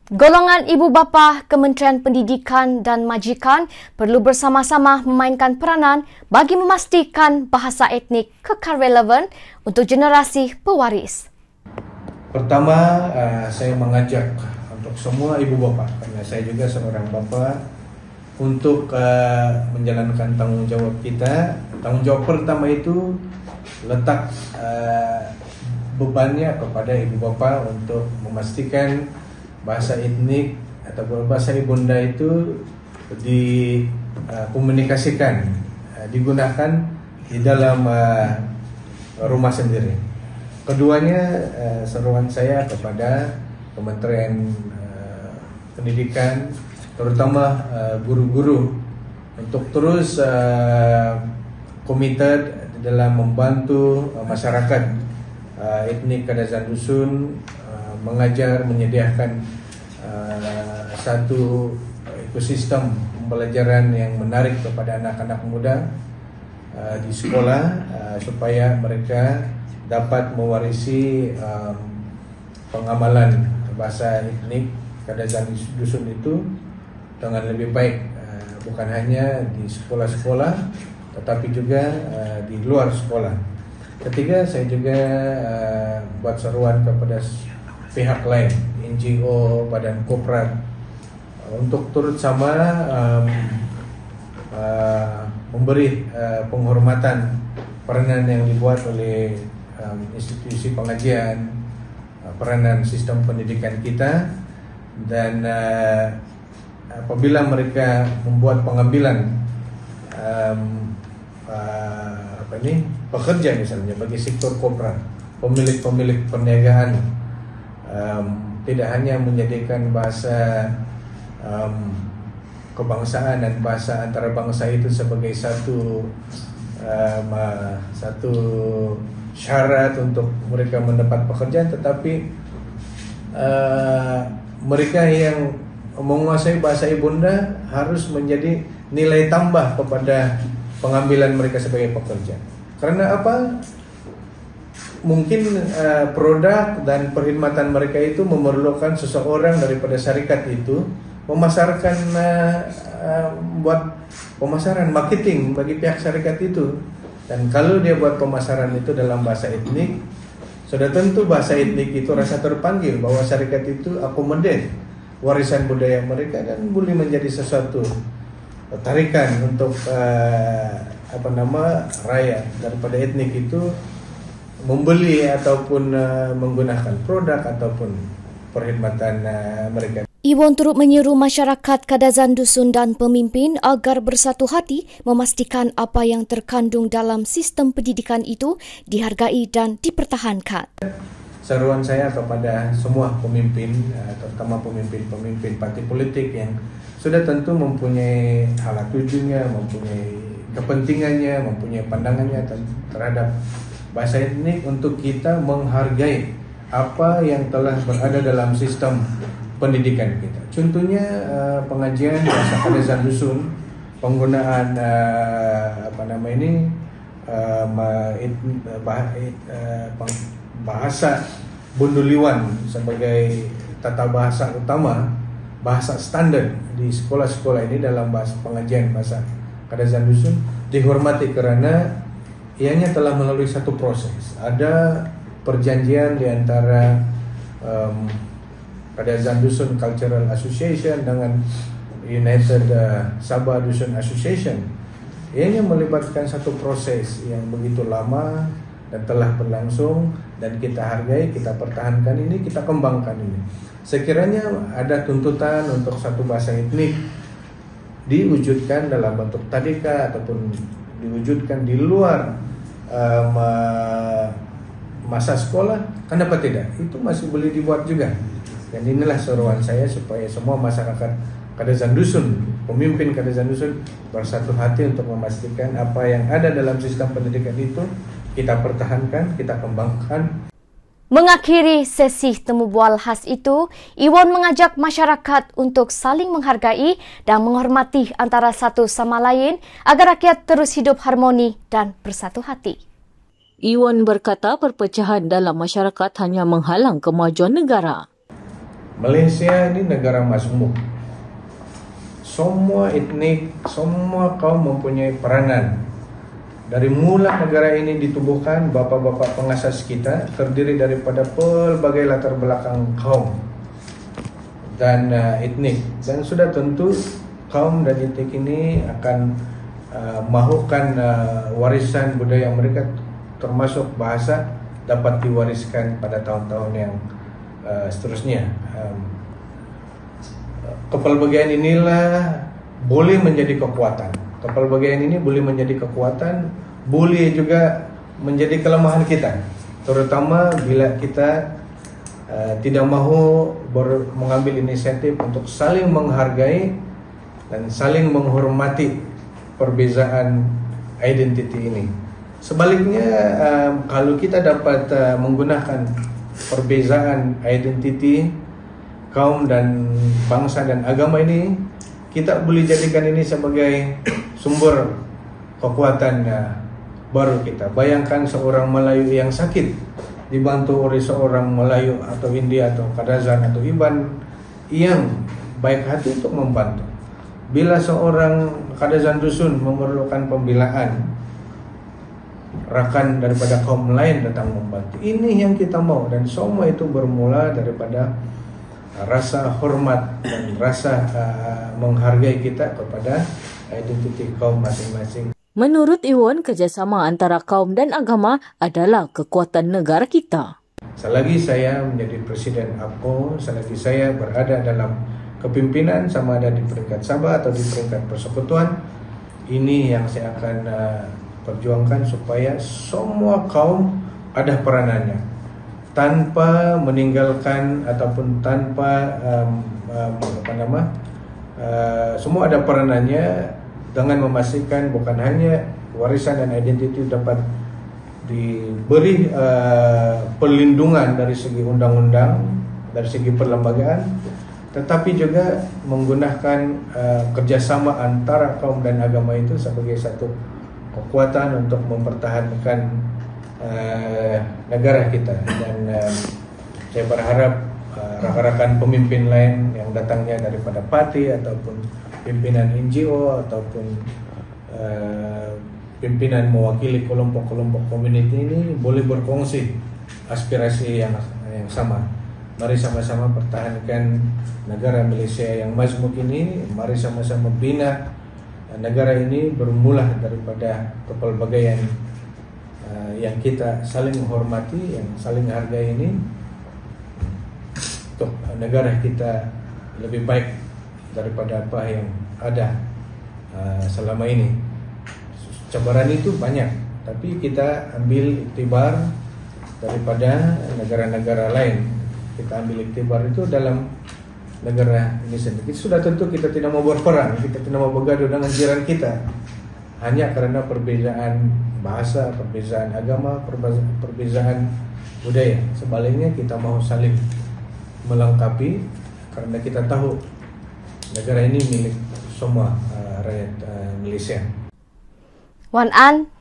Golongan ibu bapa, Kementerian Pendidikan dan Majikan perlu bersama-sama memainkan peranan bagi memastikan bahasa etnik kekal relevan untuk generasi pewaris. Pertama, saya mengajak untuk semua ibu bapa, karena saya juga seorang bapa, untuk menjalankan tanggung jawab kita. Tanggung jawab pertama itu letak bebannya kepada ibu bapa untuk memastikan bahasa etnik atau bahasa ibunda itu dikomunikasikan, digunakan di dalam rumah sendiri. Keduanya, seruan saya kepada Kementerian Pendidikan, terutama guru-guru, untuk terus committed dalam membantu masyarakat etnik Kadazan Dusun, mengajar, menyediakan satu ekosistem pembelajaran yang menarik kepada anak-anak muda di sekolah, supaya mereka dapat mewarisi pengamalan bahasa etnik Kadazan Dusun itu dengan lebih baik, bukan hanya di sekolah-sekolah tetapi juga di luar sekolah. Ketiga, saya juga buat seruan kepada pihak lain, NGO, badan koprat, untuk turut sama memberi penghormatan peranan yang dibuat oleh institusi pengajian, peranan sistem pendidikan kita, dan apabila mereka membuat pengambilan pekerja misalnya bagi sektor koprat, pemilik perniagaan, tidak hanya menjadikan bahasa kebangsaan dan bahasa antara bangsa itu sebagai satu syarat untuk mereka mendapat pekerjaan, tetapi mereka yang menguasai bahasa ibunda harus menjadi nilai tambah kepada pengambilan mereka sebagai pekerja. Karena apa? Mungkin produk dan perkhidmatan mereka itu memerlukan seseorang daripada syarikat itu memasarkan, buat pemasaran, marketing bagi pihak syarikat itu. Dan kalau dia buat pemasaran itu dalam bahasa etnik, sudah tentu bahasa etnik itu rasa terpanggil bahwa syarikat itu akomodir warisan budaya mereka dan boleh menjadi sesuatu tarikan untuk rakyat daripada etnik itu membeli ataupun menggunakan produk ataupun perkhidmatan mereka. Iwan turut menyeru masyarakat Kadazan Dusun dan pemimpin agar bersatu hati memastikan apa yang terkandung dalam sistem pendidikan itu dihargai dan dipertahankan. Seruan saya kepada semua pemimpin, terutama pemimpin parti politik yang sudah tentu mempunyai alat tujuannya, mempunyai kepentingannya, mempunyai pandangannya terhadap bahasa etnik, untuk kita menghargai apa yang telah berada dalam sistem pendidikan kita. Contohnya pengajian bahasa Kadazan Dusun, penggunaan bahasa Bunduliwan sebagai tata bahasa utama, bahasa standar di sekolah-sekolah ini dalam bahasa pengajian bahasa Kadazan Dusun dihormati karena ianya telah melalui satu proses. Ada perjanjian di antara Kadazan Dusun Cultural Association dengan United Sabah Dusun Association. Ianya melibatkan satu proses yang begitu lama dan telah berlangsung, dan kita hargai, kita pertahankan ini, kita kembangkan ini. Sekiranya ada tuntutan untuk satu bahasa etnik diwujudkan dalam bentuk tadika ataupun diwujudkan di luar masa sekolah, kenapa tidak? Itu masih boleh dibuat juga. Dan inilah seruan saya supaya semua masyarakat Kadazan Dusun, pemimpin Kadazan Dusun, bersatu hati untuk memastikan apa yang ada dalam sistem pendidikan itu kita pertahankan, kita kembangkan. Mengakhiri sesi temu bual khas itu, Iwan mengajak masyarakat untuk saling menghargai dan menghormati antara satu sama lain agar rakyat terus hidup harmoni dan bersatu hati. Iwan berkata perpecahan dalam masyarakat hanya menghalang kemajuan negara. Malaysia ini negara majmuk. Semua etnik, semua kaum mempunyai peranan. Dari mula negara ini ditubuhkan, bapak-bapak pengasas kita terdiri daripada pelbagai latar belakang kaum dan etnik. Dan sudah tentu kaum dan etnik ini akan mahukan warisan budaya mereka, termasuk bahasa, dapat diwariskan pada tahun-tahun yang seterusnya. Kepelbagaian inilah boleh menjadi kekuatan. Kepelbagaian ini boleh menjadi kekuatan, boleh juga menjadi kelemahan kita, terutama bila kita tidak mahu mengambil inisiatif untuk saling menghargai dan saling menghormati perbezaan identiti ini. Sebaliknya, kalau kita dapat menggunakan perbezaan identiti kaum dan bangsa dan agama ini, kita boleh jadikan ini sebagai sumber kekuatan baru kita. Bayangkan seorang Melayu yang sakit dibantu oleh seorang Melayu atau India atau Kadazan atau Iban yang baik hati untuk membantu. Bila seorang Kadazan dusun memerlukan pembelaan, rakan daripada kaum lain datang membantu. Ini yang kita mau, dan semua itu bermula daripada rasa hormat dan rasa menghargai kita kepada identiti kaum masing-masing. Menurut Iwan, kerjasama antara kaum dan agama adalah kekuatan negara kita. Selagi saya menjadi Presiden APCO, selagi saya berada dalam kepimpinan, sama ada di peringkat Sabah atau di peringkat persekutuan, ini yang saya akan perjuangkan supaya semua kaum ada peranannya, tanpa meninggalkan ataupun tanpa semua ada peranannya, dengan memastikan bukan hanya warisan dan identiti dapat diberi perlindungan dari segi undang-undang, dari segi perlembagaan, tetapi juga menggunakan kerjasama antara kaum dan agama itu sebagai satu kekuatan untuk mempertahankan negara kita. Dan saya berharap rakan-rakan pemimpin lain yang datangnya daripada parti ataupun pimpinan NGO ataupun pimpinan mewakili kelompok-kelompok komuniti ini boleh berkongsi aspirasi yang sama. Mari sama-sama pertahankan negara Malaysia yang majmuk ini. Mari sama-sama bina negara ini, bermula daripada kepelbagaian yang kita saling menghormati, yang saling hargai ini, untuk negara kita lebih baik daripada apa yang ada selama ini. Cabaran itu banyak, tapi kita ambil iktibar daripada negara-negara lain. Kita ambil iktibar itu dalam negara ini sendiri. Sudah tentu kita tidak mau berperang, kita tidak mau bergaduh dengan jiran kita hanya karena perbezaan bahasa, perbezaan agama, perbezaan budaya. Sebaliknya kita mau saling melengkapi, karena kita tahu negara ini milik semua rakyat Malaysia. Wan An,